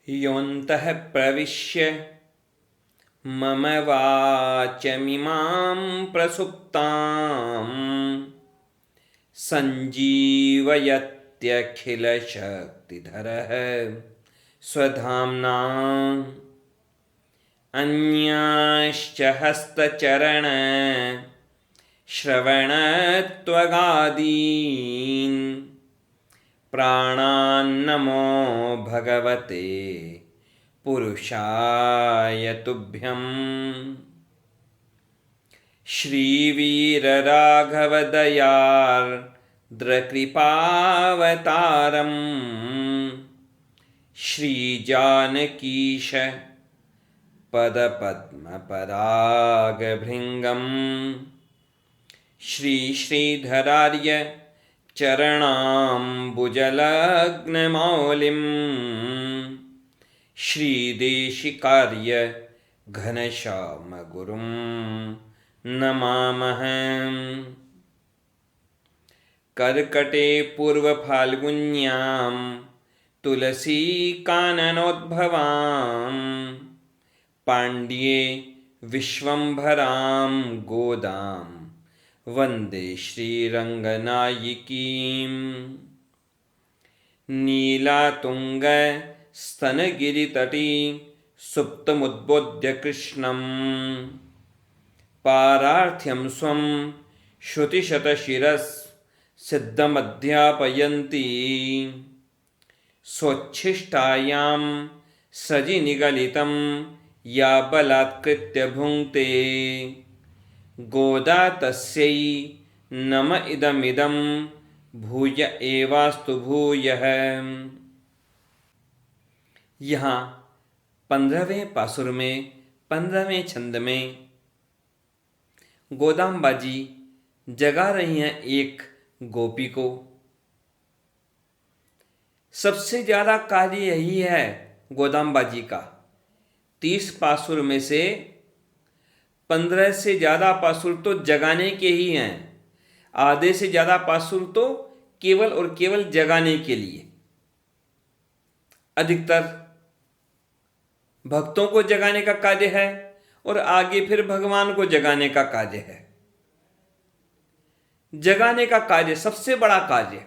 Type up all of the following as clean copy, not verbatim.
योऽन्तः प्रविश्य मम वाचमिमां प्रसुप्तां सञ्जीवयत्यखिलशक्तिधरः स्वधाम्ना अन्याश्च हस्तचरण श्रवणत्वगादीन् प्राणान्नमो भगवते पुरुषाय तुभ्यं। श्रीवीरराघवदयार्द्रकृपावतारम् श्रीजानकीश पदपद्मपरागभृङ्गम् श्रीश्रीधरार्य चरणाम्बुजलग्नमौलिं श्रीदेशिकार्य घनश्यामगुरुं नमामः। कर्कटे पूर्वफाल्गुन्यां तुलसीकाननोद्भवां पाण्ड्ये विश्वम्भरां गोदां वन्दे श्रीरङ्गनायिकीम्। नीलातुङ्गस्तनगिरितटी सुप्तमुद्बोध्य कृष्णं पारार्थ्यं स्वं श्रुतिशतशिरःसिद्धमध्यापयन्ती स्वोच्छिष्टायां सजिनिगलितं या बलात्कृत्य भुङ्क्ते गोदा तस्यै नम इदमिदं भूय एवास्तु भूयः। यहाँ 15वें पासुर में 15वें छंद में गोदाम्बा जी जगा रही हैं एक गोपी को। सबसे ज़्यादा कार्य यही है गोदाम्बा जी का। 30 पासुर में से 15 से ज़्यादा पासुर तो जगाने के ही हैं, आधे से ज़्यादा पासुर तो केवल और केवल जगाने के लिए। अधिकतर भक्तों को जगाने का कार्य है और आगे फिर भगवान को जगाने का कार्य है। जगाने का कार्य सबसे बड़ा कार्य,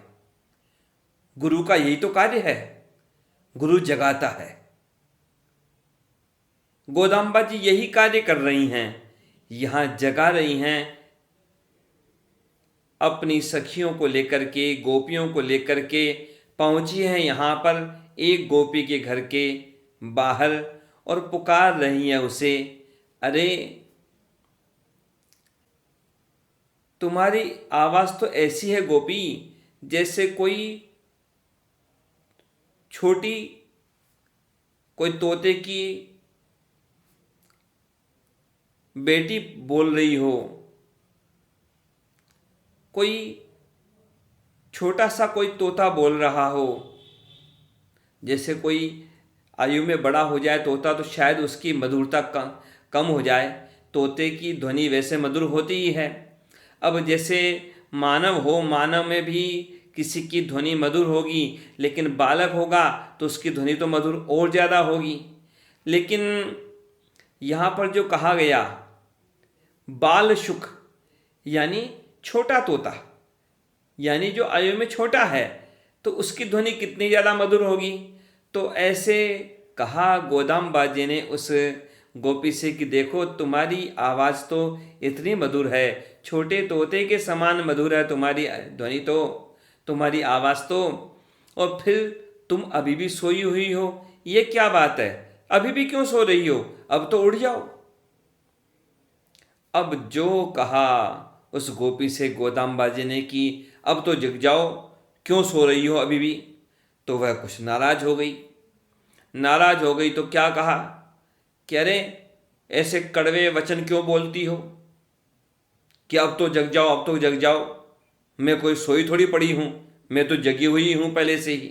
गुरु का यही तो कार्य है, गुरु जगाता है। गोदाम्बा जी यही कार्य कर रही हैं, यहाँ जगा रही हैं अपनी सखियों को लेकर के, गोपियों को लेकर के पहुंची हैं यहाँ पर एक गोपी के घर के बाहर और पुकार रही हैं उसे, अरे तुम्हारी आवाज़ तो ऐसी है गोपी जैसे कोई छोटी, कोई तोते की बेटी बोल रही हो, कोई छोटा सा कोई तोता बोल रहा हो। जैसे कोई आयु में बड़ा हो जाए तोता तो शायद उसकी मधुरता कम हो जाए, तोते की ध्वनि वैसे मधुर होती ही है। अब जैसे मानव हो, मानव में भी किसी की ध्वनि मधुर होगी, लेकिन बालक होगा तो उसकी ध्वनि तो मधुर और ज़्यादा होगी। लेकिन यहाँ पर जो कहा गया बाल शुक यानी छोटा तोता, यानी जो आयु में छोटा है, तो उसकी ध्वनि कितनी ज़्यादा मधुर होगी। तो ऐसे कहा गोदाम्बा जी ने उस गोपी से कि देखो तुम्हारी आवाज़ तो इतनी मधुर है, छोटे तोते के समान मधुर है तुम्हारी ध्वनि तो, तुम्हारी आवाज़ तो, और फिर तुम अभी भी सोई हुई हो, ये क्या बात है, अभी भी क्यों सो रही हो, अब तो उठ जाओ। अब जो कहा उस गोपी से गोदाम्बा जी ने कि अब तो जग जाओ, क्यों सो रही हो अभी भी, तो वह कुछ नाराज हो गई। नाराज हो गई तो क्या कहा कि अरे ऐसे कड़वे वचन क्यों बोलती हो कि अब तो जग जाओ, अब तो जग जाओ, मैं कोई सोई थोड़ी पड़ी हूँ, मैं तो जगी हुई हूँ पहले से ही।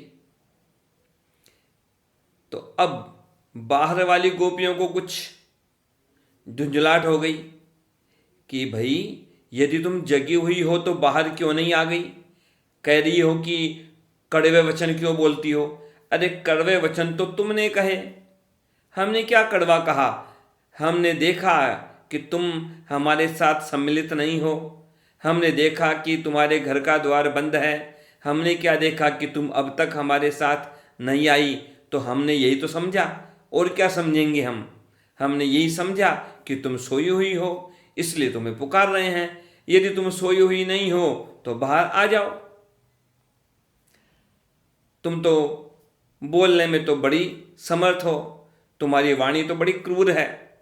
तो अब बाहर वाली गोपियों को कुछ झुंझलाहट हो गई कि भाई यदि तुम जगी हुई हो तो बाहर क्यों नहीं आ गई, कह रही हो कि कड़वे वचन क्यों बोलती हो। अरे कड़वे वचन तो तुमने कहे। हमने क्या कड़वा कहा? हमने देखा कि तुम हमारे साथ सम्मिलित नहीं हो। हमने देखा कि तुम्हारे घर का द्वार बंद है। हमने क्या देखा कि तुम अब तक हमारे साथ नहीं आई। तो हमने यही तो समझा, और क्या समझेंगे हम? हमने यही समझा कि तुम सोई हुई हो, इसलिए तुम्हें पुकार रहे हैं। यदि तुम सोई हुई नहीं हो तो बाहर आ जाओ। तुम तो बोलने में तो बड़ी समर्थ हो, तुम्हारी वाणी तो बड़ी क्रूर है।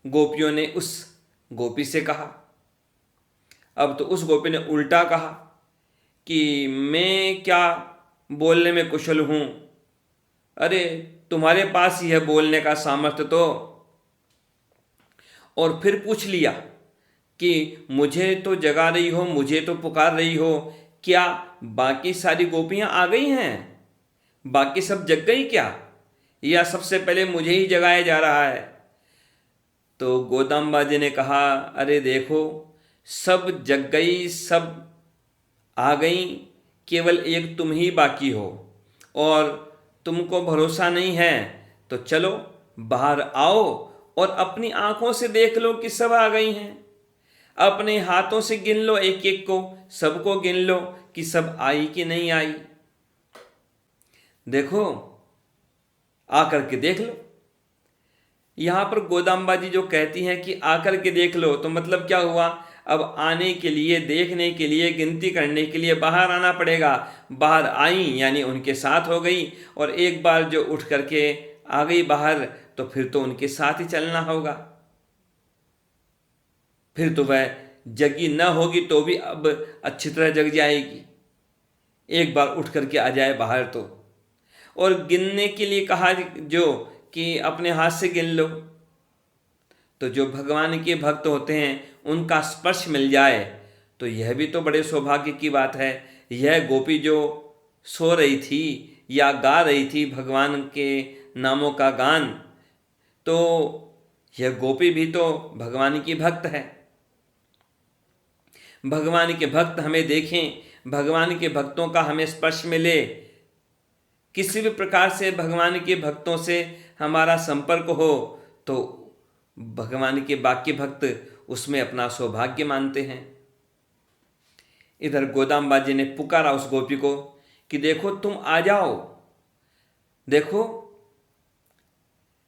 गोपियों ने उस गोपी से कहा। अब तो उस गोपी ने उल्टा कहा कि मैं क्या बोलने में कुशल हूं? अरे तुम्हारे पास ही है बोलने का सामर्थ्य तो। और फिर पूछ लिया कि मुझे तो जगा रही हो, मुझे तो पुकार रही हो, क्या बाकी सारी गोपियां आ गई हैं? बाकी सब जग गई क्या, या सबसे पहले मुझे ही जगाया जा रहा है? तो गोदाम्बा जी ने कहा, अरे देखो, सब जग गई, सब आ गई, केवल एक तुम ही बाकी हो, और तुमको भरोसा नहीं है तो चलो बाहर आओ और अपनी आंखों से देख लो कि सब आ गई हैं। अपने हाथों से गिन लो, एक एक को, सबको गिन लो कि सब आई कि नहीं आई। देखो, आकर के देख लो। यहां पर गोदाम्बा जी जो कहती हैं कि आकर के देख लो, तो मतलब क्या हुआ? अब आने के लिए, देखने के लिए, गिनती करने के लिए बाहर आना पड़ेगा। बाहर आई यानी उनके साथ हो गई, और एक बार जो उठ करके आ गई बाहर, तो फिर तो उनके साथ ही चलना होगा। फिर तो वह जगी न होगी तो भी अब अच्छी तरह जग जाएगी, एक बार उठ करके आ जाए बाहर तो। और गिनने के लिए कहा जो कि अपने हाथ से गिन लो। तो जो भगवान के भक्त होते हैं उनका स्पर्श मिल जाए तो यह भी तो बड़े सौभाग्य की बात है। यह गोपी जो सो रही थी या गा रही थी भगवान के नामों का गान, तो यह गोपी भी तो भगवान की भक्त है। भगवान के भक्त हमें देखें, भगवान के भक्तों का हमें स्पर्श मिले, किसी भी प्रकार से भगवान के भक्तों से हमारा संपर्क हो, तो भगवान के बाकी भक्त उसमें अपना सौभाग्य मानते हैं। इधर गोदाम्बा जी ने पुकारा उस गोपी को कि देखो तुम आ जाओ, देखो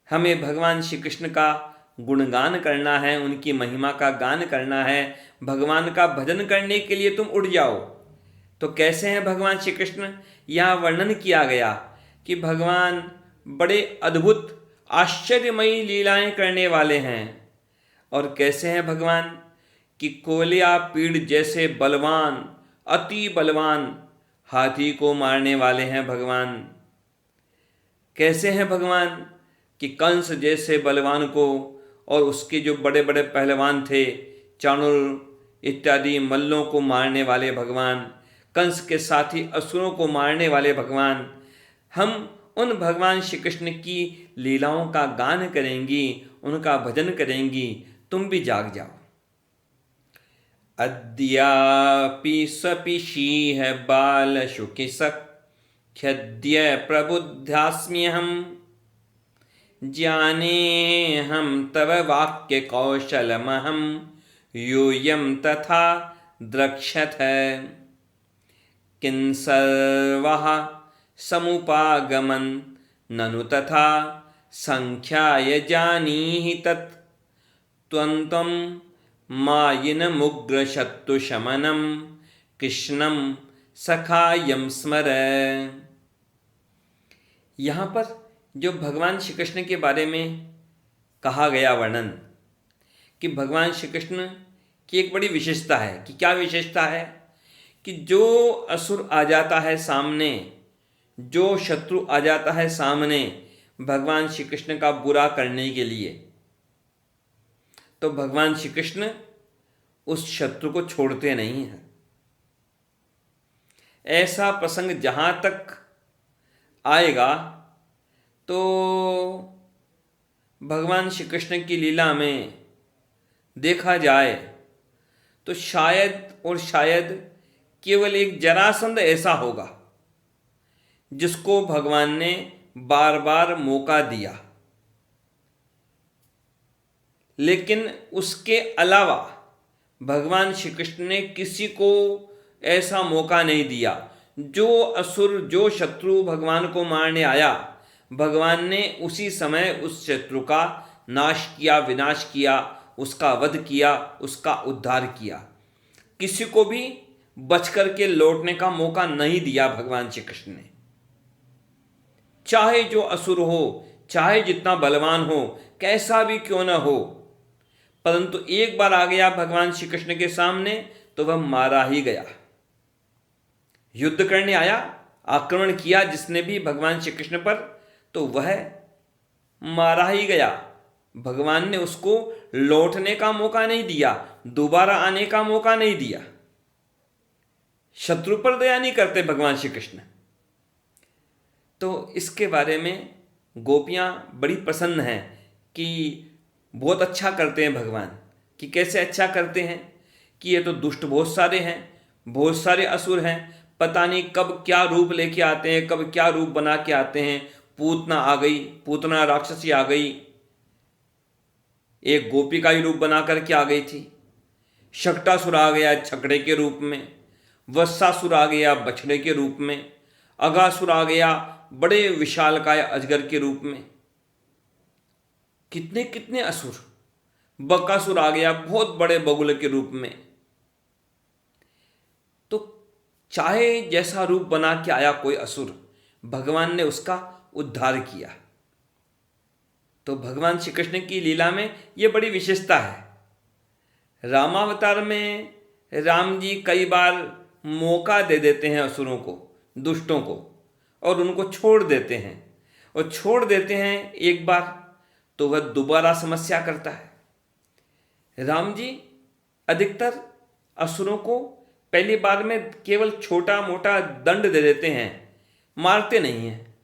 हमें भगवान श्री कृष्ण का गुणगान करना है, उनकी महिमा का गान करना है, भगवान का भजन करने के लिए तुम उठ जाओ। तो कैसे हैं भगवान श्री कृष्ण? यहाँ वर्णन किया गया कि भगवान बड़े अद्भुत आश्चर्यमयी लीलाएं करने वाले हैं। और कैसे हैं भगवान? कि कोलिया पीड़ जैसे बलवान, अति बलवान हाथी को मारने वाले हैं भगवान। कैसे हैं भगवान? कि कंस जैसे बलवान को और उसके जो बड़े बड़े पहलवान थे, चाणूर इत्यादि मल्लों को मारने वाले भगवान, कंस के साथी असुरों को मारने वाले भगवान। हम उन भगवान श्री कृष्ण की लीलाओं का गान करेंगी, उनका भजन करेंगी, तुम भी जाग जाओ। अद्यापि स्वपिशीह बाल शुकिसख्यद्य प्रबुद्धास्म्यहम् जाने हम तव वाक्य कौशलमहं यूयं तथा द्रक्ष्यथ किं सर्वः समुपागमन् ननु तथा संख्याय जानीहि तत् त्वं मायिनमुग्रशत्रुशमनं कृष्णं सखायं स्मर। यहाँ पर जो भगवान श्री कृष्ण के बारे में कहा गया वर्णन, कि भगवान श्री कृष्ण की एक बड़ी विशेषता है। कि क्या विशेषता है? कि जो असुर आ जाता है सामने, जो शत्रु आ जाता है सामने भगवान श्री कृष्ण का बुरा करने के लिए, तो भगवान श्री कृष्ण उस शत्रु को छोड़ते नहीं हैं। ऐसा प्रसंग जहाँ तक आएगा तो भगवान श्री कृष्ण की लीला में देखा जाए तो शायद और शायद केवल एक जरासंध ऐसा होगा जिसको भगवान ने बार बार मौका दिया, लेकिन उसके अलावा भगवान श्री कृष्ण ने किसी को ऐसा मौका नहीं दिया। जो असुर, जो शत्रु भगवान को मारने आया, भगवान ने उसी समय उस शत्रु का नाश किया, विनाश किया, उसका वध किया, उसका उद्धार किया। किसी को भी बच करके लौटने का मौका नहीं दिया भगवान श्री कृष्ण ने। चाहे जो असुर हो, चाहे जितना बलवान हो, कैसा भी क्यों न हो, परंतु एक बार आ गया भगवान श्री कृष्ण के सामने तो वह मारा ही गया। युद्ध करने आया, आक्रमण किया जिसने भी भगवान श्री कृष्ण पर, तो वह मारा ही गया। भगवान ने उसको लौटने का मौका नहीं दिया, दोबारा आने का मौका नहीं दिया। शत्रु पर दया नहीं करते भगवान श्री कृष्ण। तो इसके बारे में गोपियां बड़ी प्रसन्न हैं कि बहुत अच्छा करते हैं भगवान। कि कैसे अच्छा करते हैं? कि ये तो दुष्ट बहुत सारे हैं, बहुत सारे असुर हैं, पता नहीं कब क्या रूप लेके आते हैं, कब क्या रूप बना के आते हैं। पूतना आ गई, पूतना राक्षसी आ गई, एक गोपी का ही रूप बना करके आ गई थी। शक्टासुर आ गया छकड़े के रूप में, वत्सासुर आ गया बछड़े के रूप में, अगासुर आ गया बड़े विशालकाय अजगर के रूप में। कितने कितने असुर। बकासुर आ गया बहुत बड़े बगुल के रूप में। तो चाहे जैसा रूप बना के आया कोई असुर, भगवान ने उसका उद्धार किया। तो भगवान श्री कृष्ण की लीला में ये बड़ी विशेषता है। रामावतार में राम जी कई बार मौका दे देते हैं असुरों को, दुष्टों को, और उनको छोड़ देते हैं। और छोड़ देते हैं एक बार तो वह दोबारा समस्या करता है। राम जी अधिकतर असुरों को पहली बार में केवल छोटा मोटा दंड दे देते हैं, मारते नहीं हैं।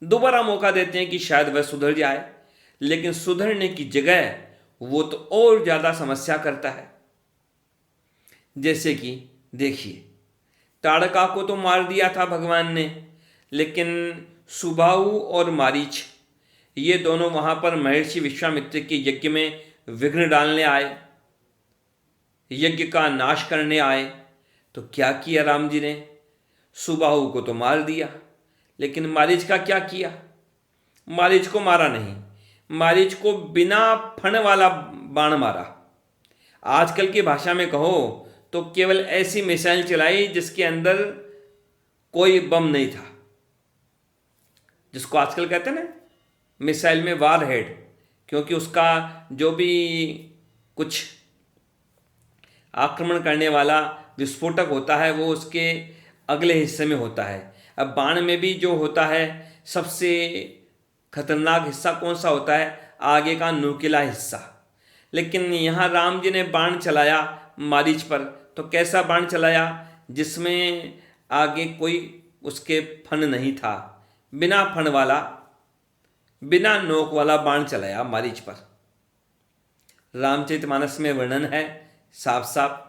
दोबारा मौका देते हैं कि शायद वह सुधर जाए, लेकिन सुधरने की जगह वो तो और ज़्यादा समस्या करता है। जैसे कि देखिए, ताड़का को तो मार दिया था भगवान ने, लेकिन सुबाहु और मारीच ये दोनों वहाँ पर महर्षि विश्वामित्र के यज्ञ में विघ्न डालने आए, यज्ञ का नाश करने आए। तो क्या किया राम जी ने? सुबाहु को तो मार दिया, लेकिन मारीच का क्या किया? मारीच को मारा नहीं, मारीच को बिना फण वाला बाण मारा। आजकल की भाषा में कहो तो केवल ऐसी मिसाइल चलाई जिसके अंदर कोई बम नहीं था, जिसको आजकल कहते हैं ना मिसाइल में वार हेड, क्योंकि उसका जो भी कुछ आक्रमण करने वाला विस्फोटक होता है वो उसके अगले हिस्से में होता है। अब बाण में भी जो होता है सबसे खतरनाक हिस्सा कौन सा होता है? आगे का नुकीला हिस्सा। लेकिन यहाँ राम जी ने बाण चलाया मारीच पर, तो कैसा बाण चलाया? जिसमें आगे कोई उसके फन नहीं था, बिना फन वाला, बिना नोक वाला बाण चलाया मारीच पर। रामचरितमानस में वर्णन है साफ साफ।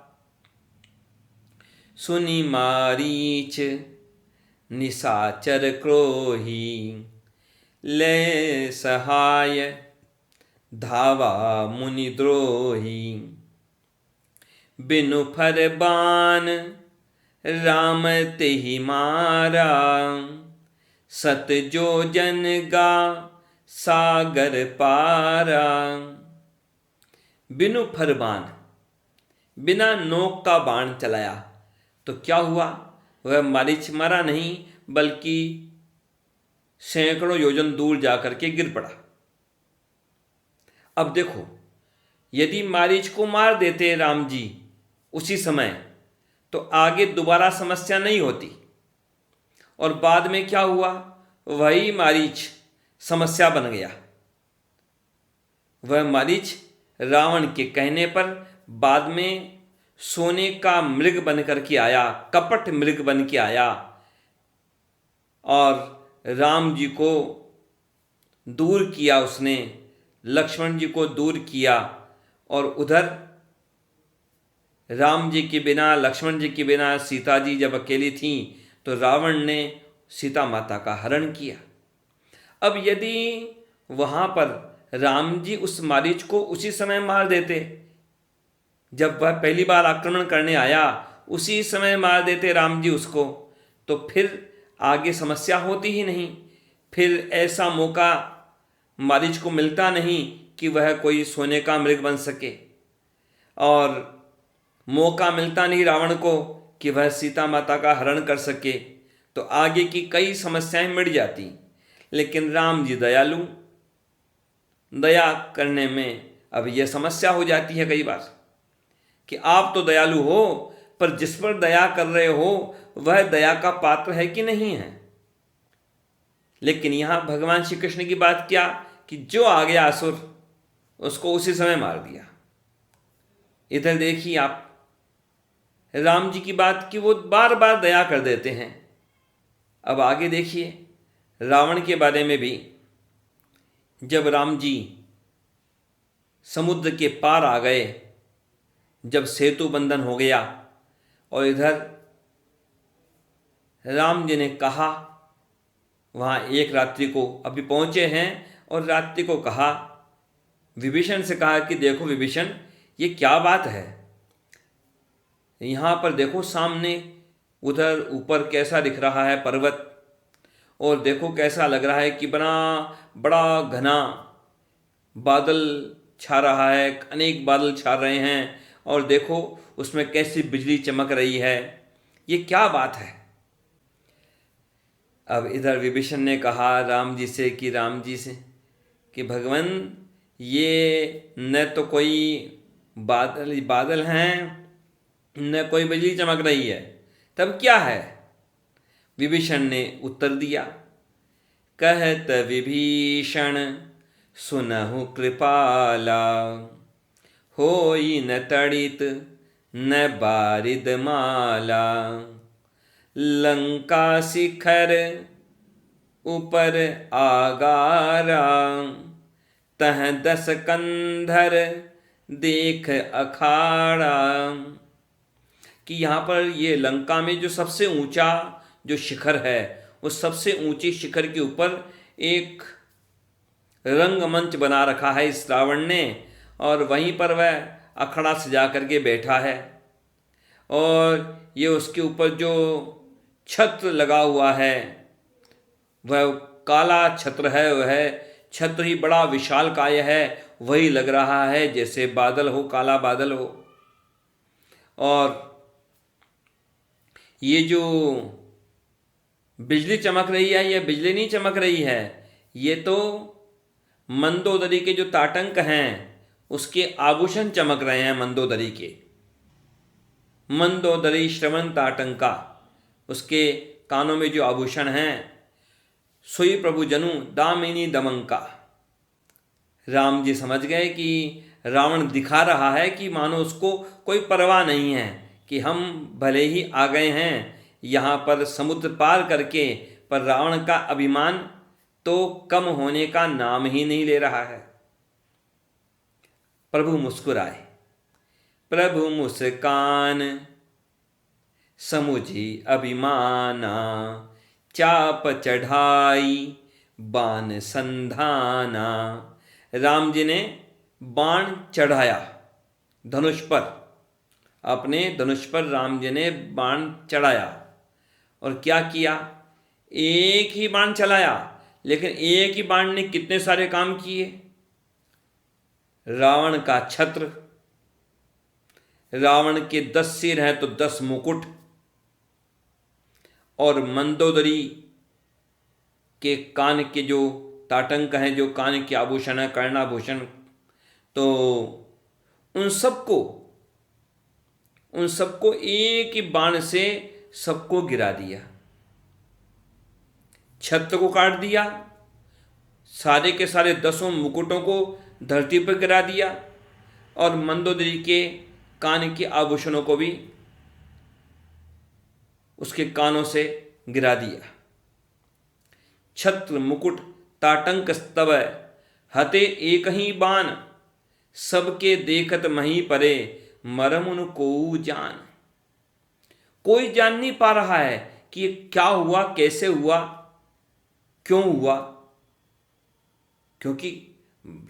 सुनी मारीच निशाचर क्रोही, ले सहाय धावा मुनि द्रोही। बिनु फर बाण राम तेहि मारा, सत जो जन गा सागर पारा। बिनु फर बाण, बिना नोक का बाण चलाया तो क्या हुआ? वह मारीच मरा नहीं, बल्कि सैकड़ों योजन दूर जाकर के गिर पड़ा। अब देखो, यदि मारीच को मार देते राम जी उसी समय, तो आगे दोबारा समस्या नहीं होती। और बाद में क्या हुआ? वही मारीच समस्या बन गया। वह मारीच रावण के कहने पर बाद में सोने का मृग बन करके आया, कपट मृग बन के आया, और राम जी को दूर किया उसने, लक्ष्मण जी को दूर किया। और उधर राम जी के बिना, लक्ष्मण जी के बिना सीता जी जब अकेली थीं, तो रावण ने सीता माता का हरण किया। अब यदि वहां पर राम जी उस मारीच को उसी समय मार देते, जब वह पहली बार आक्रमण करने आया उसी समय मार देते राम जी उसको, तो फिर आगे समस्या होती ही नहीं। फिर ऐसा मौका मारीच को मिलता नहीं कि वह कोई सोने का मृग बन सके, और मौका मिलता नहीं रावण को कि वह सीता माता का हरण कर सके, तो आगे की कई समस्याएं मिट जाती। लेकिन राम जी दयालु, दया करने में अब यह समस्या हो जाती है कई बार कि आप तो दयालु हो, पर जिस पर दया कर रहे हो वह दया का पात्र है कि नहीं है। लेकिन यहां भगवान श्री कृष्ण की बात क्या कि जो आ गया असुर उसको उसी समय मार दिया। इधर देखिए आप राम जी की बात कि वो बार बार दया कर देते हैं। अब आगे देखिए रावण के बारे में भी, जब राम जी समुद्र के पार आ गए, जब सेतु बंधन हो गया, और इधर राम जी ने कहा, वहाँ एक रात्रि को अभी पहुँचे हैं, और रात्रि को कहा, विभीषण से कहा कि देखो विभीषण ये क्या बात है, यहाँ पर देखो सामने उधर ऊपर कैसा दिख रहा है पर्वत, और देखो कैसा लग रहा है कि बड़ा बड़ा घना बादल छा रहा है, अनेक बादल छा रहे हैं, और देखो उसमें कैसी बिजली चमक रही है, ये क्या बात है। अब इधर विभीषण ने कहा राम जी से कि भगवान ये न तो कोई बादल हैं न कोई बिजली चमक रही है, तब क्या है। विभीषण ने उत्तर दिया, कहत विभीषण सुनहु कृपाला, होई न तड़ित न बारिद माला, लंका शिखर ऊपर आगारा, तह 10 कंधर देख अखाड़ा। कि यहाँ पर ये लंका में जो सबसे ऊंचा जो शिखर है, उस सबसे ऊंची शिखर के ऊपर एक रंगमंच बना रखा है इस रावण ने, और वहीं पर वह अखड़ा सजा करके बैठा है, और ये उसके ऊपर जो छत्र लगा हुआ है वह काला छत्र है, वह छत्र ही बड़ा विशालकाय है, वही लग रहा है जैसे बादल हो, काला बादल हो। और ये जो बिजली चमक रही है, यह बिजली नहीं चमक रही है, ये तो मंदोदरी के जो ताटंक हैं उसके आभूषण चमक रहे हैं। मंदोदरी के मंदोदरी श्रवण ताटंका, उसके कानों में जो आभूषण हैं, सोई प्रभु जनु दामिनी दमंका। राम जी समझ गए कि रावण दिखा रहा है कि मानो उसको कोई परवाह नहीं है कि हम भले ही आ गए हैं यहाँ पर समुद्र पार करके, पर रावण का अभिमान तो कम होने का नाम ही नहीं ले रहा है। प्रभु मुस्कुराए, प्रभु मुस्कान समुझी अभिमाना, चाप चढ़ाई बाण संधाना। राम जी ने बाण चढ़ाया धनुष पर, अपने धनुष पर राम जी ने बाण चढ़ाया, और क्या किया, एक ही बाण चलाया, लेकिन एक ही बाण ने कितने सारे काम किए। रावण का छत्र, रावण के 10 सिर हैं तो 10 मुकुट, और मंदोदरी के कान के जो ताटंक हैं, जो कान के आभूषण है, कर्णाभूषण, तो उन सबको एक ही बाण से सबको गिरा दिया। छत्र को काट दिया, सारे के सारे 10 मुकुटों को धरती पर गिरा दिया, और मंदोदरी के कान के आभूषणों को भी उसके कानों से गिरा दिया। छत्र मुकुट ताटंक स्तव हते एक ही बाण, सबके देखत मही परे मरमुन को जान। कोई जान नहीं पा रहा है कि ये क्या हुआ, कैसे हुआ, क्यों हुआ। क्योंकि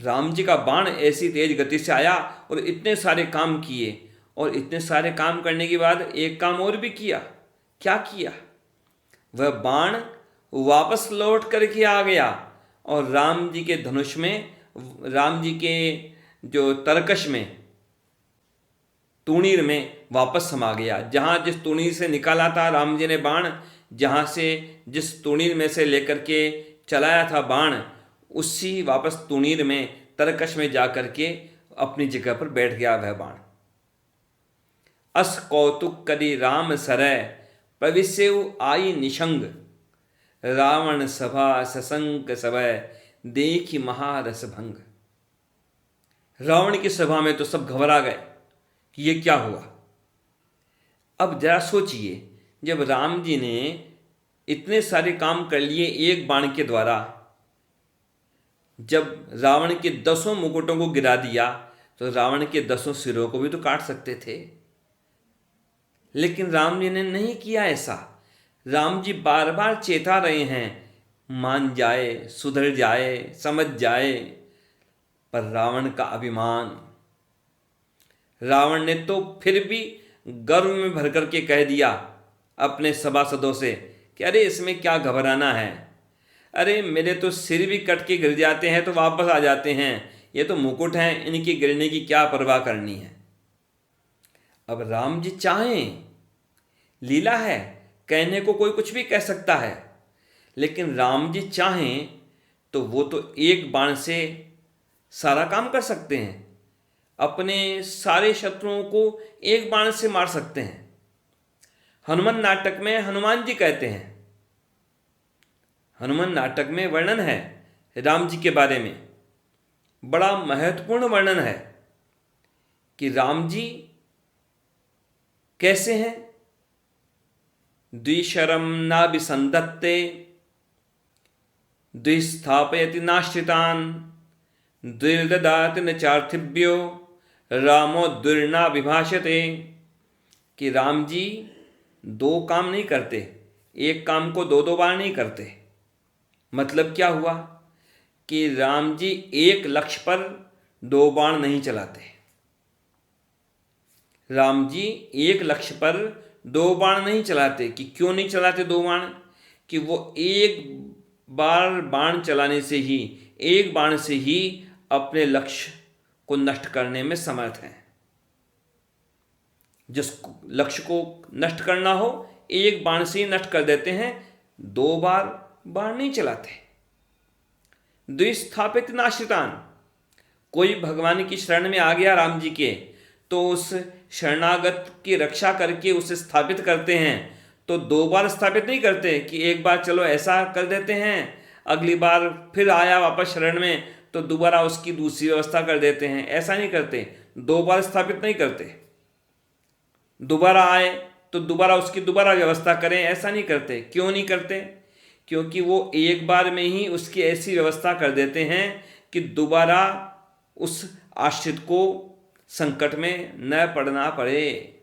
राम जी का बाण ऐसी तेज गति से आया और इतने सारे काम किए, और इतने सारे काम करने के बाद एक काम और भी किया। क्या किया? वह बाण वापस लौट करके आ गया और राम जी के धनुष में, राम जी के जो तरकश में, तूणीर में वापस समा गया। जहाँ जिस तूणीर से निकाला था राम जी ने बाण, जहाँ से जिस तूणीर में से लेकर के चलाया था बाण, उसी वापस तूणीर में, तरकश में जा करके अपनी जगह पर बैठ गया वह बाण। अस कौतुक करी राम सरय, प्रविश्यउ आई निशंग, रावण सभा ससंक सवय, देखी महारस भंग। रावण की सभा में तो सब घबरा गए कि ये क्या हुआ। अब जरा सोचिए, जब राम जी ने इतने सारे काम कर लिए एक बाण के द्वारा, जब रावण के 10 मुकुटों को गिरा दिया, तो रावण के 10 सिरों को भी तो काट सकते थे। लेकिन राम जी ने नहीं किया ऐसा। राम जी बार बार चेता रहे हैं, मान जाए, सुधर जाए, समझ जाए, पर रावण का अभिमान। रावण ने तो फिर भी गर्व में भर करके कह दिया अपने सभासदों से कि अरे इसमें क्या घबराना है, अरे मेरे तो सिर भी कट के गिर जाते हैं तो वापस आ जाते हैं, ये तो मुकुट हैं, इनकी गिरने की क्या परवाह करनी है। अब राम जी चाहें, लीला है, कहने को कोई कुछ भी कह सकता है, लेकिन राम जी चाहें तो वो तो एक बाण से सारा काम कर सकते हैं, अपने सारे शत्रुओं को एक बाण से मार सकते हैं। हनुमान नाटक में हनुमान जी कहते हैं, हनुमान नाटक में वर्णन है राम जी के बारे में, बड़ा महत्वपूर्ण वर्णन है कि राम जी कैसे हैं। द्विशरम नाभिसंधत्ते, द्विस्थापयति नाश्रितान्, द्विर्ददाति न चार्थिभ्यो, रामो द्विर्ना विभाषते। कि राम जी 2 काम नहीं करते, एक काम को 2 बार नहीं करते। मतलब क्या हुआ कि राम जी एक लक्ष्य पर 2 बाण नहीं चलाते। राम जी एक लक्ष्य पर 2 बाण नहीं चलाते। कि क्यों नहीं चलाते 2 बाण? कि वो एक बार बाण चलाने से ही, एक बाण से ही अपने लक्ष्य को नष्ट करने में समर्थ हैं। जिस लक्ष्य को नष्ट करना हो एक बाण से ही नष्ट कर देते हैं, 2 बार बाण नहीं चलाते। द्विस्थापित नाश्रितान, कोई भगवान की शरण में आ गया राम जी के, तो उस शरणागत की रक्षा करके उसे स्थापित करते हैं। तो 2 बार स्थापित नहीं करते कि एक बार चलो ऐसा कर देते हैं, अगली बार फिर आया वापस शरण में तो दोबारा उसकी दूसरी व्यवस्था कर देते हैं, ऐसा नहीं करते। 2 बार स्थापित नहीं करते, दोबारा आए तो दोबारा उसकी दोबारा व्यवस्था करें, ऐसा नहीं करते। क्यों नहीं करते? क्योंकि वो एक बार में ही उसकी ऐसी व्यवस्था कर देते हैं कि दोबारा उस आश्रित को संकट में न पड़ना पड़े।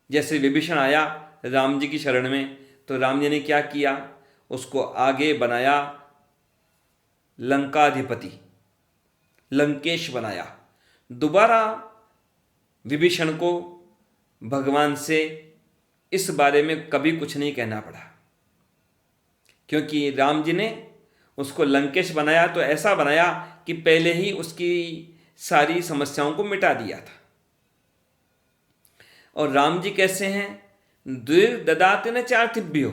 जैसे विभीषण आया राम जी की शरण में, तो राम जी ने क्या किया, उसको आगे बनाया लंकाधिपति, लंकेश बनाया। दोबारा विभीषण को भगवान से इस बारे में कभी कुछ नहीं कहना पड़ा, क्योंकि राम जी ने उसको लंकेश बनाया तो ऐसा बनाया कि पहले ही उसकी सारी समस्याओं को मिटा दिया था। और राम जी कैसे हैं? द्विर्ददाति न चार्थिभ्यो,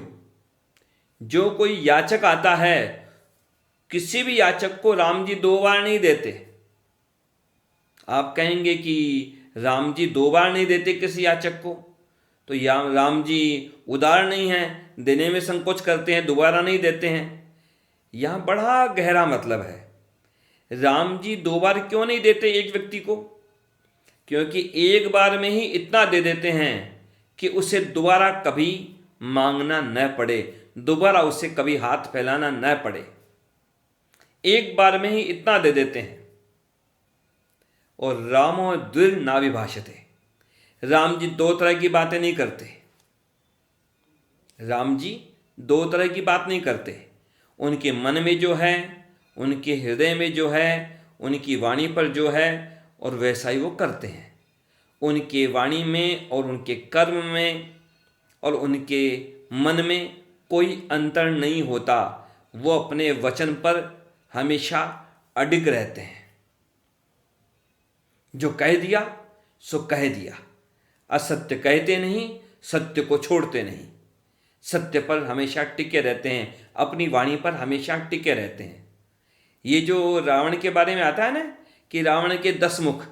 जो कोई याचक आता है, किसी भी याचक को राम जी 2 बार नहीं देते। आप कहेंगे कि राम जी 2 बार नहीं देते किसी याचक को, तो या राम जी उदार नहीं हैं, देने में संकोच करते हैं, दोबारा नहीं देते हैं। यहाँ बड़ा गहरा मतलब है। राम जी 2 बार क्यों नहीं देते एक व्यक्ति को? क्योंकि एक बार में ही इतना दे देते हैं कि उसे दोबारा कभी मांगना न पड़े, दोबारा उसे कभी हाथ फैलाना न पड़े। एक बार में ही इतना दे देते हैं। और रामो द्विर नाभिभाषते, राम जी 2 तरह की बातें नहीं करते। राम जी दो तरह की बात नहीं करते। उनके मन में जो है, उनके हृदय में जो है, उनकी वाणी पर जो है, और वैसा ही वो करते हैं। उनके वाणी में और उनके कर्म में और उनके मन में कोई अंतर नहीं होता। वो अपने वचन पर हमेशा अडिग रहते हैं। जो कह दिया सो कह दिया, असत्य कहते नहीं, सत्य को छोड़ते नहीं, सत्य पर हमेशा टिके रहते हैं, अपनी वाणी पर हमेशा टिके रहते हैं। ये जो रावण के बारे में आता है ना कि रावण के 10 मुख,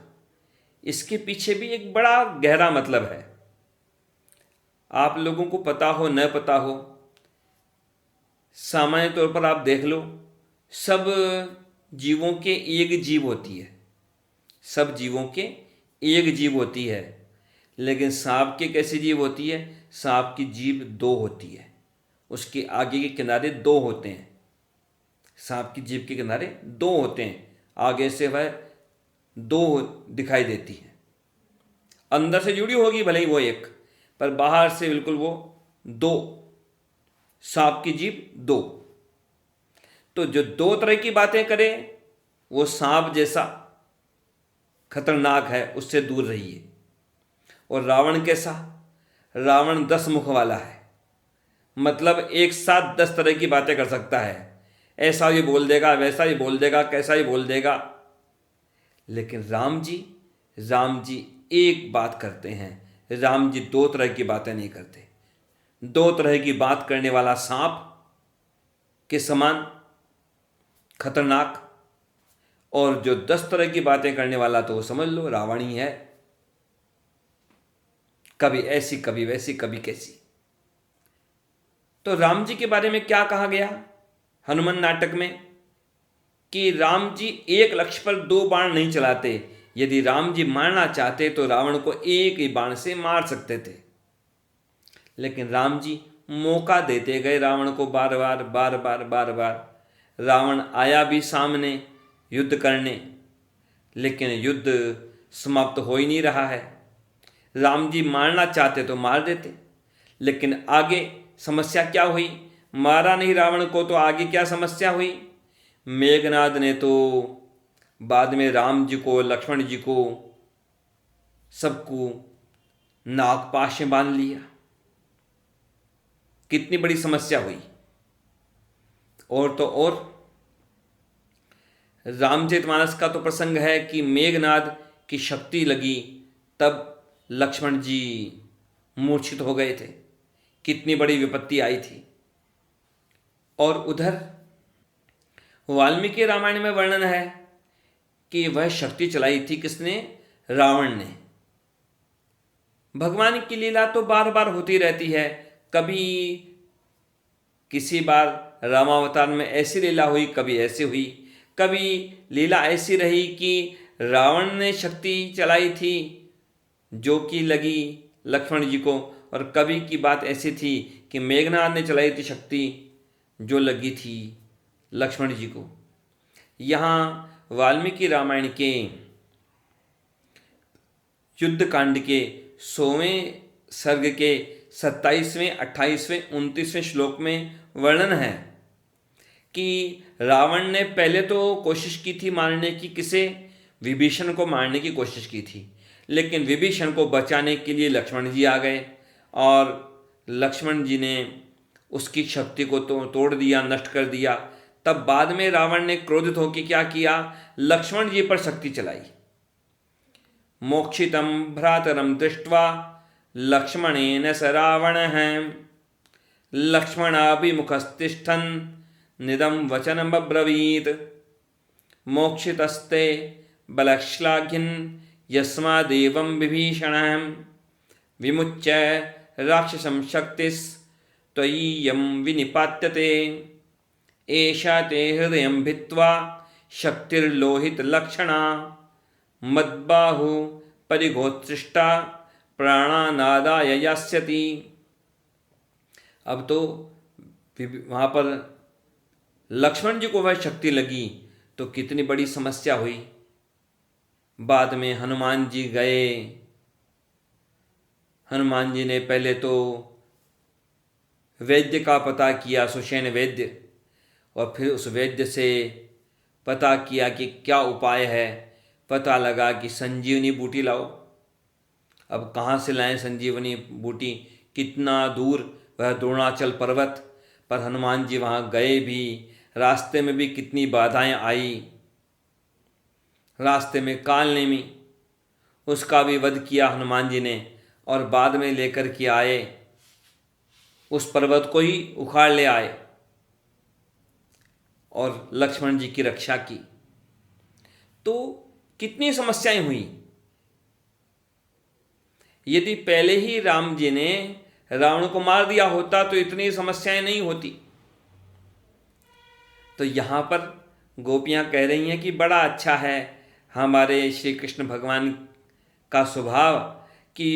इसके पीछे भी एक बड़ा गहरा मतलब है। आप लोगों को पता हो न पता हो, सामान्य तौर पर आप देख लो, सब जीवों के एक जीभ होती है, सब जीवों के एक जीभ होती है। लेकिन सांप के कैसी जीभ होती है? सांप की जीभ 2 होती है, उसके आगे के किनारे 2 होते हैं। सांप की जीभ के किनारे 2 होते हैं, आगे से वह 2 दिखाई देती है। अंदर से जुड़ी होगी भले ही वो एक, पर बाहर से बिल्कुल वो 2, सांप की जीभ 2। तो जो 2 तरह की बातें करे वो सांप जैसा खतरनाक है, उससे दूर रहिए। और रावण कैसा? रावण 10 मुख वाला है, मतलब एक साथ 10 तरह की बातें कर सकता है। ऐसा ही बोल देगा, वैसा ही बोल देगा, कैसा ही बोल देगा। लेकिन राम जी एक बात करते हैं। राम जी 2 तरह की बातें नहीं करते। 2 तरह की बात करने वाला सांप के समान खतरनाक, और जो 10 तरह की बातें करने वाला तो वो समझ लो रावण ही है। कभी ऐसी, कभी वैसी, कभी कैसी। तो राम जी के बारे में क्या कहा गया हनुमान नाटक में कि राम जी एक लक्ष्य पर 2 बाण नहीं चलाते। यदि राम जी मारना चाहते तो रावण को एक ही बाण से मार सकते थे, लेकिन राम जी मौका देते गए रावण को, बार बार बार बार बार बार। रावण आया भी सामने युद्ध करने, लेकिन युद्ध समाप्त हो ही नहीं रहा है। राम जी मारना चाहते तो मार देते, लेकिन आगे समस्या क्या हुई? मारा नहीं रावण को तो आगे क्या समस्या हुई? मेघनाद ने तो बाद में राम जी को, लक्ष्मण जी को, सबको नागपाश में बांध लिया। कितनी बड़ी समस्या हुई। और तो और रामचरितमानस का तो प्रसंग है कि मेघनाद की शक्ति लगी, तब लक्ष्मण जी मूर्छित हो गए थे। कितनी बड़ी विपत्ति आई थी। और उधर वाल्मीकि रामायण में वर्णन है कि वह शक्ति चलाई थी किसने? रावण ने। भगवान की लीला तो बार बार होती रहती है। कभी किसी बार रामावतार में ऐसी लीला हुई, कभी ऐसी हुई। कभी लीला ऐसी रही कि रावण ने शक्ति चलाई थी जो कि लगी लक्ष्मण जी को, और कभी की बात ऐसी थी कि मेघनाद ने चलाई थी शक्ति जो लगी थी लक्ष्मण जी को। यहाँ वाल्मीकि रामायण के युद्ध कांड के 100वें सर्ग के 27वें, 28वें, 29वें श्लोक में वर्णन है कि रावण ने पहले तो कोशिश की थी मारने की, किसे? विभीषण को मारने की कोशिश की थी, लेकिन विभीषण को बचाने के लिए लक्ष्मण जी आ गए, और लक्ष्मण जी ने उसकी शक्ति को तो तोड़ दिया, नष्ट कर दिया। तब बाद में रावण ने क्रोधित होकर क्या किया? लक्ष्मण जी पर शक्ति चलाई। मोक्षितम भ्रातरम दृष्ट्वा लक्ष्मणेन स रावणः लक्ष्मणाभिमुखस्तिष्ठन् निदं वचनमब्रवीत् मोक्षितस्ते बलश्लाघ्यन् यस्मादेवं विभीषणः विमुच्य राक्षसं शक्तिस्त्वय्यं विनिपात्यते एषा ते हृदयं भित्त्वा शक्तिर्लोहितलक्षणा मद्बाहु परिघोत्सृष्टा प्राणानादाय यास्यति। अब तो वहाँ पर लक्ष्मण जी को वह शक्ति लगी तो कितनी बड़ी समस्या हुई। बाद में हनुमान जी गए। हनुमान जी ने पहले तो वैद्य का पता किया, सुषेण वैद्य, और फिर उस वैद्य से पता किया कि क्या उपाय है। पता लगा कि संजीवनी बूटी लाओ। अब कहाँ से लाएं संजीवनी बूटी, कितना दूर, वह द्रोणाचल पर्वत पर हनुमान जी वहाँ गए भी, रास्ते में भी कितनी बाधाएं आई, रास्ते में कालनेमी, उसका भी वध किया हनुमान जी ने, और बाद में लेकर के आए, उस पर्वत को ही उखाड़ ले आए और लक्ष्मण जी की रक्षा की। तो कितनी समस्याएं हुई। यदि पहले ही राम जी ने रावण को मार दिया होता तो इतनी समस्याएं नहीं होती। तो यहाँ पर गोपियाँ कह रही हैं कि बड़ा अच्छा है हमारे श्री कृष्ण भगवान का स्वभाव कि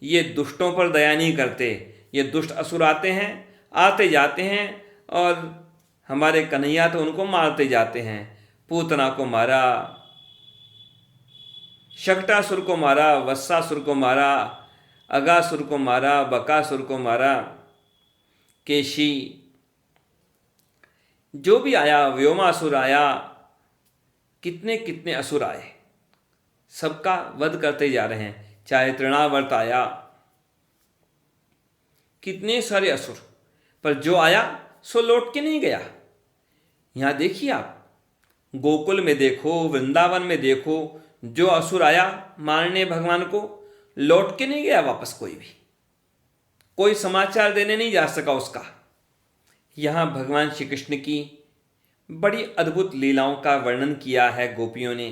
ये दुष्टों पर दया नहीं करते। ये दुष्ट असुर आते हैं, आते जाते हैं, और हमारे कन्हैया तो उनको मारते जाते हैं। पूतना को मारा, शकटासुर को मारा, वत्सासुर को मारा, अगासुर को मारा, बकासुर को मारा, केशी, जो भी आया, व्योमासुर आया, कितने कितने असुर आए, सबका वध करते जा रहे हैं। चाहे तृणावर्त आया, कितने सारे असुर, पर जो आया सो लौट के नहीं गया। यहाँ देखिए आप, गोकुल में देखो, वृंदावन में देखो, जो असुर आया मारने भगवान को, लौट के नहीं गया वापस। कोई भी, कोई समाचार देने नहीं जा सका उसका। यहाँ भगवान श्री कृष्ण की बड़ी अद्भुत लीलाओं का वर्णन किया है गोपियों ने,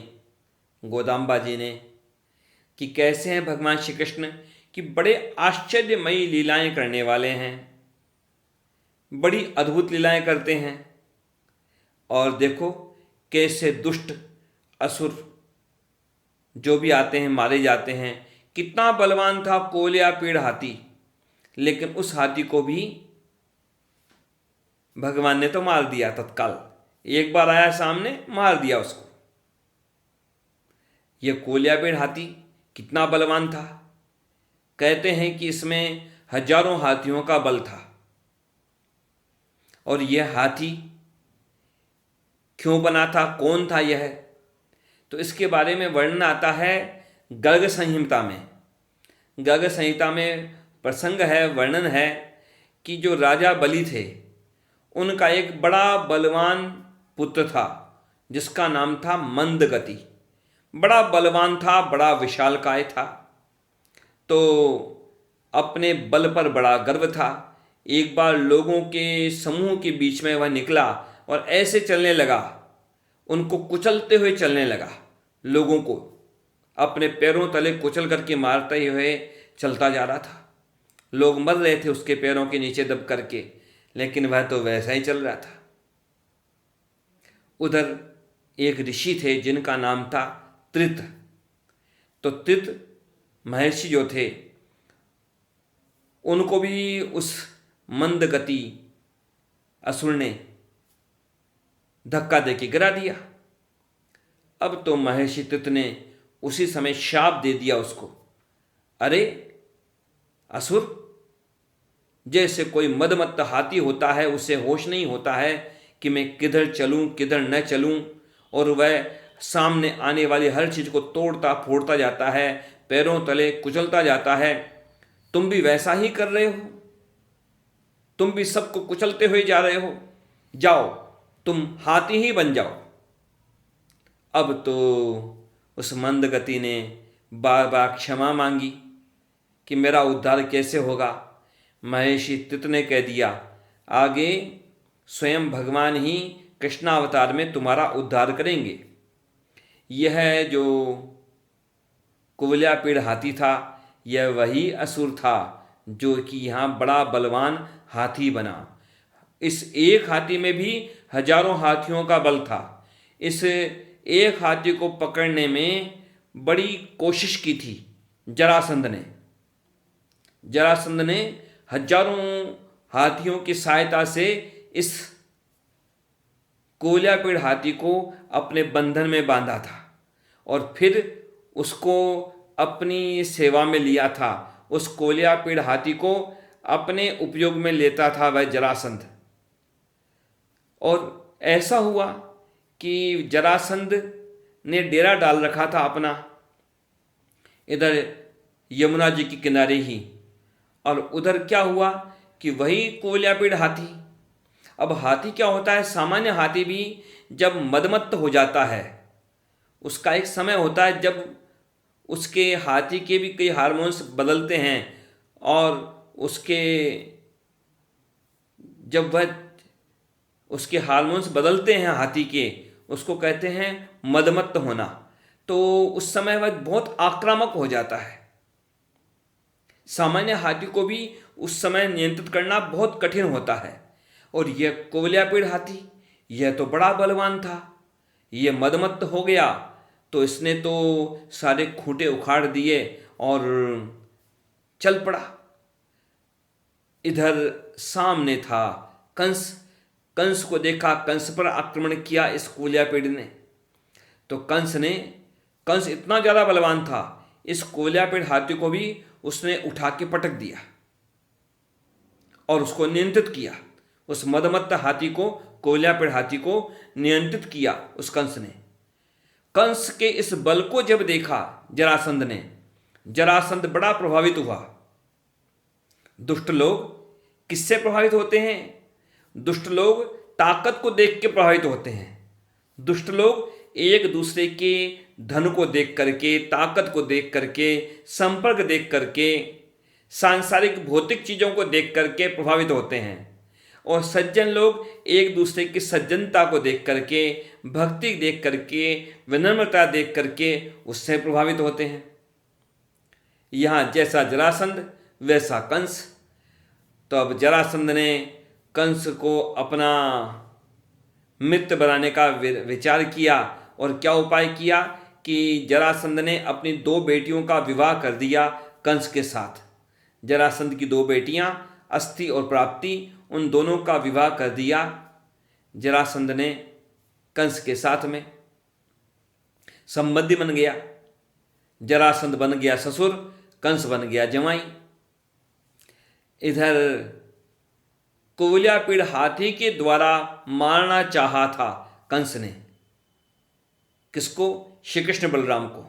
गोदाम्बा जी ने, कि कैसे हैं भगवान श्री कृष्ण, कि बड़े आश्चर्यमयी लीलाएं करने वाले हैं, बड़ी अद्भुत लीलाएं करते हैं। और देखो कैसे दुष्ट असुर जो भी आते हैं मारे जाते हैं। कितना बलवान था कोलिया पीड़ हाथी, लेकिन उस हाथी को भी भगवान ने तो मार दिया तत्काल। एक बार आया सामने, मार दिया उसको। यह कोलिया पीड़ हाथी कितना बलवान था। कहते हैं कि इसमें हजारों हाथियों का बल था। और यह हाथी क्यों बना था, कौन था यह, तो इसके बारे में वर्णन आता है गर्ग संहिता में। गर्ग संहिता में प्रसंग है, वर्णन है कि जो राजा बलि थे, उनका एक बड़ा बलवान पुत्र था जिसका नाम था मंदगति। बड़ा बलवान था, बड़ा विशालकाय था, तो अपने बल पर बड़ा गर्व था। एक बार लोगों के समूह के बीच में वह निकला और ऐसे चलने लगा, उनको कुचलते हुए चलने लगा, लोगों को अपने पैरों तले कुचल करके मारते हुए चलता जा रहा था। लोग मर रहे थे उसके पैरों के नीचे दब करके, लेकिन वह तो वैसा ही चल रहा था। उधर एक ऋषि थे जिनका नाम था त्रित। तो त्रित महर्षि जो थे, उनको भी उस मंदगति असुर ने धक्का देके गिरा दिया। अब तो महर्षि त्रित ने उसी समय शाप दे दिया उसको, अरे असुर, जैसे कोई मदमत्त हाथी होता है, उसे होश नहीं होता है कि मैं किधर चलूं किधर न चलूं, और वह सामने आने वाली हर चीज को तोड़ता फोड़ता जाता है, पैरों तले कुचलता जाता है। तुम भी वैसा ही कर रहे हो, तुम भी सबको कुचलते हुए जा रहे हो, जाओ तुम हाथी ही बन जाओ। अब तो उस मंदगति ने बार बार क्षमा मांगी कि मेरा उद्धार कैसे होगा। महर्षि त्रित ने कह दिया, आगे स्वयं भगवान ही कृष्णावतार में तुम्हारा उद्धार करेंगे। यह जो कुवल्या पीड़ हाथी था, यह वही असुर था जो कि यहाँ बड़ा बलवान हाथी बना। इस एक हाथी में भी हजारों हाथियों का बल था। इस एक हाथी को पकड़ने में बड़ी कोशिश की थी जरासंध ने। जरासंध ने हजारों हाथियों की सहायता से इस कोलिया पीड़ हाथी को अपने बंधन में बांधा था और फिर उसको अपनी सेवा में लिया था। उस कोलिया पीड़ हाथी को अपने उपयोग में लेता था वह जरासंध। और ऐसा हुआ कि जरासंध ने डेरा डाल रखा था अपना इधर यमुना जी के किनारे ही। और उधर क्या हुआ कि वही कोयलापीड़ हाथी। अब हाथी क्या होता है, सामान्य हाथी भी जब मदमत्त हो जाता है, उसका एक समय होता है जब उसके हाथी के भी कई हार्मोन्स बदलते हैं, और उसके जब वह उसके हार्मोन्स बदलते हैं हाथी के, उसको कहते हैं मदमत्त होना। तो उस समय वह बहुत आक्रामक हो जाता है। सामान्य हाथी को भी उस समय नियंत्रित करना बहुत कठिन होता है। और यह कोयलापीड़ हाथी, यह तो बड़ा बलवान था। यह मदमत्त हो गया तो इसने तो सारे खूंटे उखाड़ दिए और चल पड़ा। इधर सामने था कंस। कंस को देखा, कंस पर आक्रमण किया इस कोयलापीड़ ने। तो कंस इतना ज़्यादा बलवान था, इस कोयलापीड़ हाथी को भी उसने उठा के पटक दिया और उसको नियंत्रित किया। उस मदमत्त हाथी को, कोयलापीड़ हाथी को नियंत्रित किया उस कंस ने। कंस के इस बल को जब देखा जरासंध ने, जरासंध बड़ा प्रभावित हुआ। दुष्ट लोग किससे प्रभावित होते हैं? दुष्ट लोग ताकत को देख के प्रभावित होते हैं। दुष्ट लोग एक दूसरे के धन को देख करके, ताकत को देख करके, संपर्क देख करके, सांसारिक भौतिक चीज़ों को देख करके प्रभावित होते हैं। और सज्जन लोग एक दूसरे की सज्जनता को देख करके, भक्ति देख करके, विनम्रता देख करके उससे प्रभावित होते हैं। यहाँ जैसा जरासंध वैसा कंस। तो अब जरासंध ने कंस को अपना मित्र बनाने का विचार किया। और क्या उपाय किया कि जरासंध ने अपनी 2 बेटियों का विवाह कर दिया कंस के साथ। जरासंध की 2 बेटियां अस्थि और प्राप्ति, उन दोनों का विवाह कर दिया जरासंध ने कंस के साथ में। संबंधी बन गया। जरासंध बन गया ससुर, कंस बन गया जमाई। इधर कोयलापीड़ हाथी के द्वारा मारना चाहा था कंस ने। किसको? श्री कृष्ण बलराम को।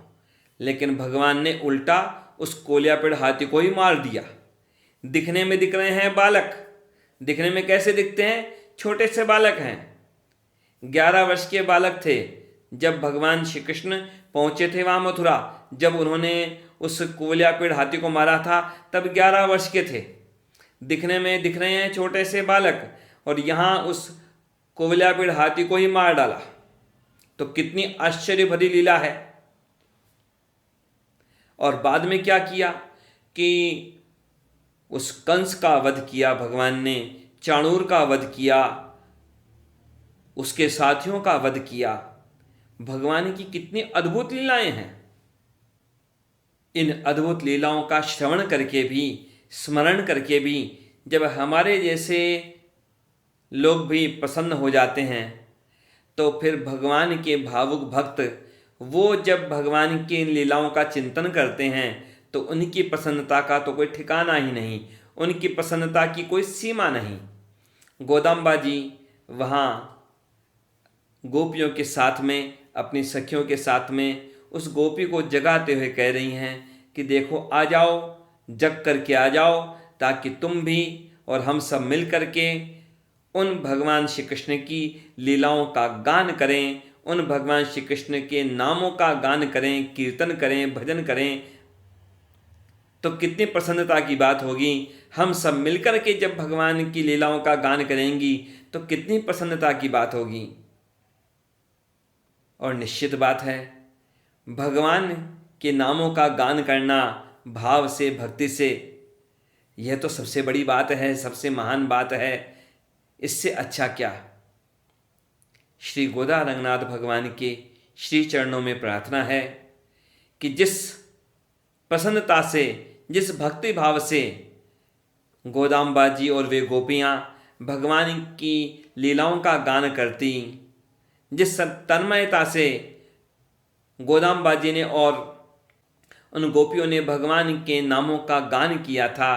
लेकिन भगवान ने उल्टा उस कोयलापीड़ हाथी को ही मार दिया। दिखने में दिख रहे हैं बालक, दिखने में कैसे दिखते हैं? छोटे से बालक हैं। 11 वर्ष के बालक थे जब भगवान श्री कृष्ण पहुँचे थे वहाँ मथुरा। जब उन्होंने उस कोयलापीड़ हाथी को मारा था तब 11 वर्ष के थे। दिखने में दिख रहे हैं छोटे से बालक, और यहाँ उस कोयलापीड़ हाथी को ही मार डाला। तो कितनी आश्चर्य भरी लीला है। और बाद में क्या किया कि उस कंस का वध किया भगवान ने, चाणूर का वध किया, उसके साथियों का वध किया। भगवान की कितनी अद्भुत लीलाएं हैं। इन अद्भुत लीलाओं का श्रवण करके भी, स्मरण करके भी जब हमारे जैसे लोग भी प्रसन्न हो जाते हैं, तो फिर भगवान के भावुक भक्त वो जब भगवान की इन लीलाओं का चिंतन करते हैं तो उनकी प्रसन्नता का तो कोई ठिकाना ही नहीं, उनकी प्रसन्नता की कोई सीमा नहीं। गोदाम्बा जी वहाँ गोपियों के साथ में, अपनी सखियों के साथ में उस गोपी को जगाते हुए कह रही हैं कि देखो आ जाओ, जग करके आ जाओ, ताकि तुम भी और हम सब मिल करके उन भगवान श्री कृष्ण की लीलाओं का गान करें, उन भगवान श्री कृष्ण के नामों का गान करें, कीर्तन करें, भजन करें। तो कितनी प्रसन्नता की बात होगी। हम सब मिलकर के जब भगवान की लीलाओं का गान करेंगी तो कितनी प्रसन्नता की बात होगी। और निश्चित बात है, भगवान के नामों का गान करना भाव से, भक्ति से, यह तो सबसे बड़ी बात है, सबसे महान बात है। इससे अच्छा क्या। श्री गोदा रंगनाथ भगवान के श्री चरणों में प्रार्थना है कि जिस प्रसन्नता से, जिस भक्ति भाव से गोदाम्बा जी और वे गोपियाँ भगवान की लीलाओं का गान करती, जिस तन्मयता से गोदाम्बा जी ने और उन गोपियों ने भगवान के नामों का गान किया था,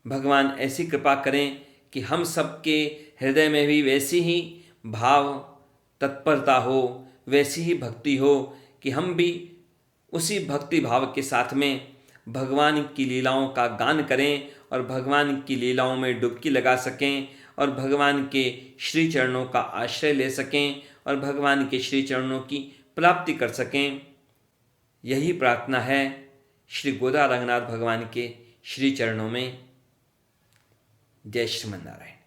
भगवान ऐसी कृपा करें कि हम सबके हृदय में भी वैसी ही भाव तत्परता हो, वैसी ही भक्ति हो कि हम भी उसी भक्ति भाव के साथ में भगवान की लीलाओं का गान करें और भगवान की लीलाओं में डुबकी लगा सकें और भगवान के श्री चरणों का आश्रय ले सकें और भगवान के श्री चरणों की प्राप्ति कर सकें। यही प्रार्थना है श्री गोदा रंगनाथ भगवान के श्री चरणों में। जय श्रीमन नारायण।